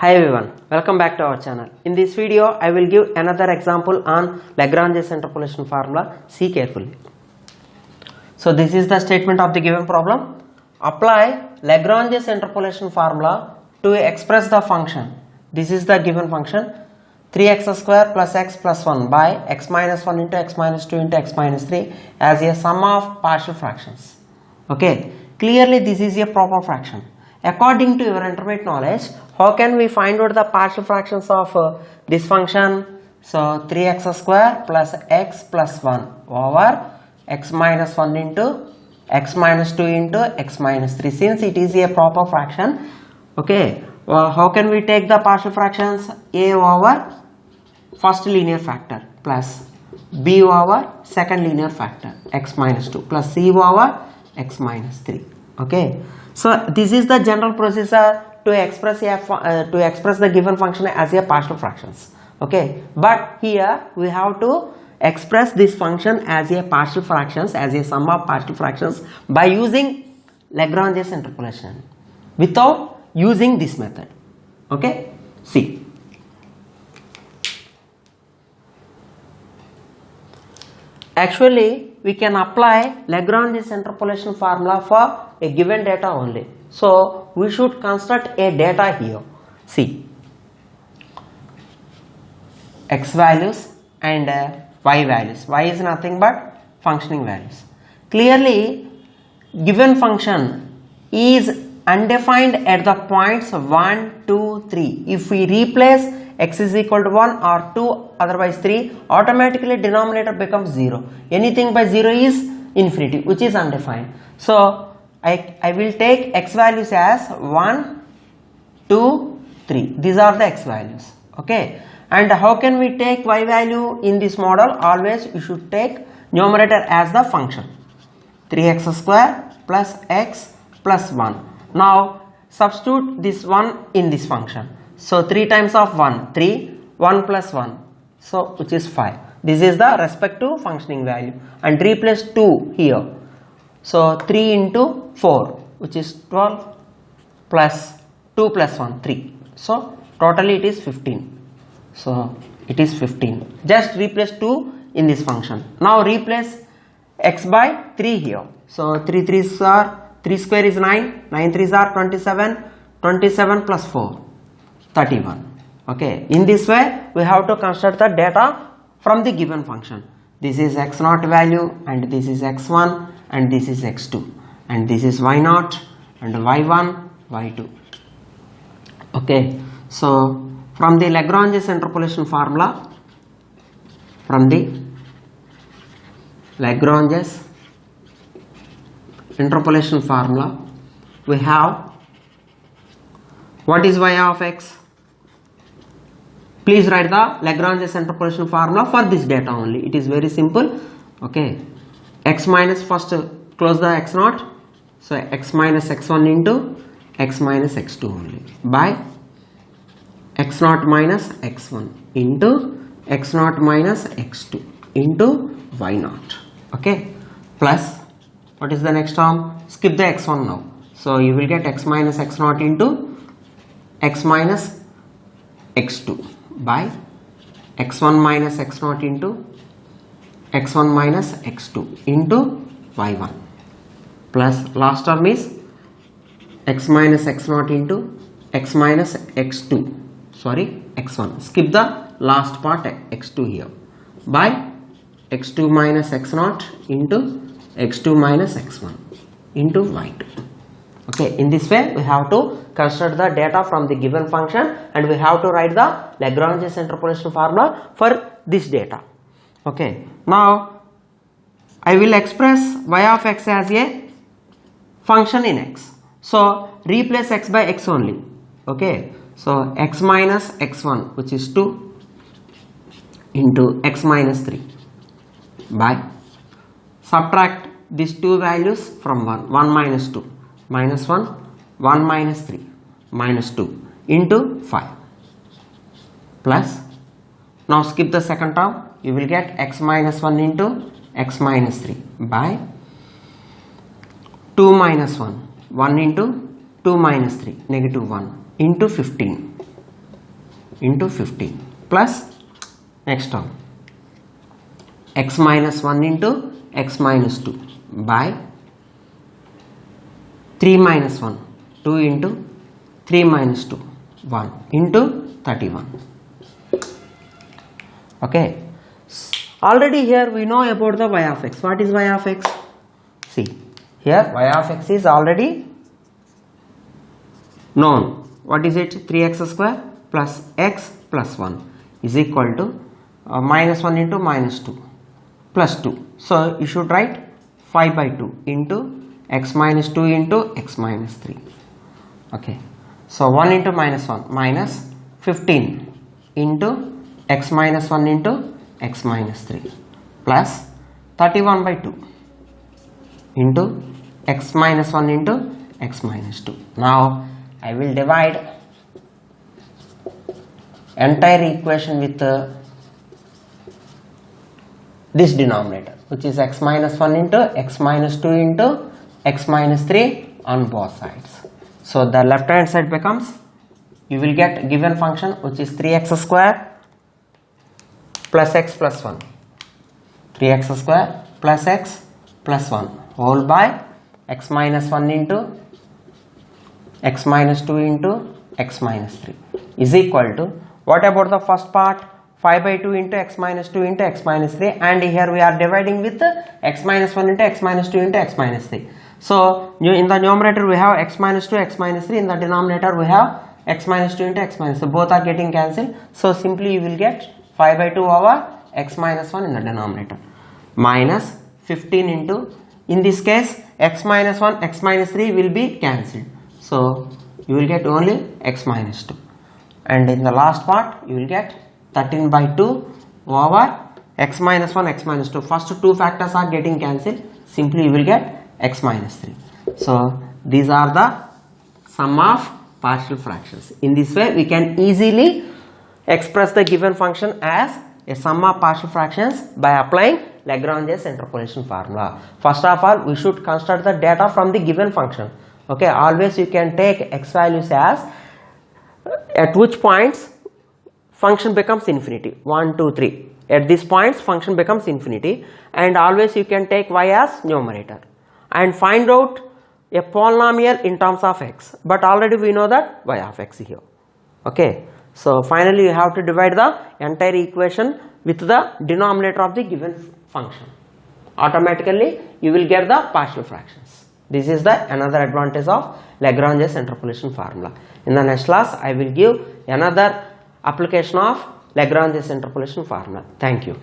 Hi everyone, welcome back to our channel. In this video, I will give another example on Lagrange's interpolation formula. See carefully. So this is the statement of the given problem. Apply Lagrange's interpolation formula to express the function. This is the given function 3x square plus x plus 1 by x minus 1 into x minus 2 into x minus 3 as a sum of partial fractions. Okay, clearly this is a proper fraction. According to your intermediate knowledge, how can we find out the partial fractions of this function? So 3x square plus x plus 1 over x minus 1 into x minus 2 into x minus 3. Since it is a proper fraction, okay, how can we take the partial fractions? A over first linear factor plus b over second linear factor x minus 2 plus c over x minus 3. Okay, so this is the general procedure to express the given function as a partial fractions. Okay, but here we have to express this function as a partial fractions, as a sum of partial fractions by using Lagrange's interpolation without using this method. Okay, see. Actually, we can apply Lagrange's interpolation formula for a given data only. So we should construct a data here. See, x values and y values. Y is nothing but functioning values. Clearly, given function is undefined at the points 1, 2, 3. If we replace x is equal to 1 or 2, otherwise 3, automatically denominator becomes 0. Anything by 0 is infinity, which is undefined. So I will take x values as 1, 2, 3. These are the x values. Okay. And how can we take y value in this model? Always you should take numerator as the function. 3x square plus x plus 1. Now substitute this 1 in this function. So 3 times of 1, 3, 1 plus 1, so which is 5. This is the respective functioning value, and replace 2 here. So 3 into 4, which is 12, plus 2 plus 1, 3. So totally it is 15. So it is 15. Just replace 2 in this function. Now replace x by 3 here. So 3 3s are 3 square is 9, 9 3s are 27, 27 plus 4. 31. Okay, in this way we have to construct the data from the given function. This is x0 value, and this is x1, and this is x2, and this is y0 and y1, y2. Okay, so from the Lagrange's interpolation formula, we have, what is y of x? Please write the Lagrange's interpolation formula for this data only. It is very simple. Okay, x minus, first close the x0, so x minus x1 into x minus x2 only by x0 minus x1 into x0 minus x2 into y0. Okay, plus what is the next term? Skip the x1 now. So you will get x minus x0 into x minus x2 by x1 minus x0 into x1 minus x2 into y1, plus last term is x minus x0 into x minus x2, sorry, x1, skip the last part x2 here, by x2 minus x0 into x2 minus x1 into y2. Okay, in this way we have to construct the data from the given function, and we have to write the Lagrange's interpolation formula for this data. Okay, now I will express y of x as a function in x. So replace x by x only. Okay, so x minus x1, which is 2, into x minus 3 by, subtract these two values from 1, 1 minus 2, minus 1, 1 minus 3, minus 2 into 5, plus, now skip the second term, you will get x minus 1 into x minus 3 by 2 minus 1, 1 into 2 minus 3, negative 1 into 15 into 15 plus next term x minus 1 into x minus 2 by 3 minus 1 2 into 3 minus 2 1 into 31. Okay, already here we know about the y of x. What is y of x? See, here y of x is already known. What is it? 3x square plus x plus 1 is equal to minus 1 into minus 2 plus 2. So you should write 5 by 2 into x minus 2 into x minus 3. Okay, so 1 into minus 1 minus 15 into x minus 1 into x minus 3 plus 31 by 2 into x minus 1 into x minus 2. Now I will divide entire equation with this denominator, which is x minus 1 into x minus 2 into x minus 3 on both sides. So the left hand side becomes, you will get given function which is 3x square plus x plus 1, 3x square plus x plus 1 whole by x minus 1 into x minus 2 into x minus 3 is equal to, what about the first part? 5 by 2 into x minus 2 into x minus 3, and here we are dividing with x minus 1 into x minus 2 into x minus 3. So in the numerator we have x minus 2, x minus 3, in the denominator we have x minus 2 into x minus 3, both are getting cancelled. So simply you will get 5 by 2 over x minus 1 in the denominator minus 15 into, in this case x minus 1, x minus 3 will be cancelled. So you will get only x minus 2, and in the last part you will get 13 by 2 over x minus 1, x minus 2. First two factors are getting cancelled. Simply you will get x minus 3. So these are the sum of partial fractions. In this way we can easily express the given function as a sum of partial fractions by applying Lagrange's interpolation formula. First of all, we should construct the data from the given function. Okay, always you can take x values as at which points function becomes infinity, 1, 2, 3. At these points function becomes infinity, and always you can take y as numerator and find out a polynomial in terms of x, but already we know that y of x here. Okay, so finally you have to divide the entire equation with the denominator of the given function. Automatically you will get the partial fractions. This is the another advantage of Lagrange's interpolation formula. In the next class I will give another application of Lagrange's interpolation formula. Thank you.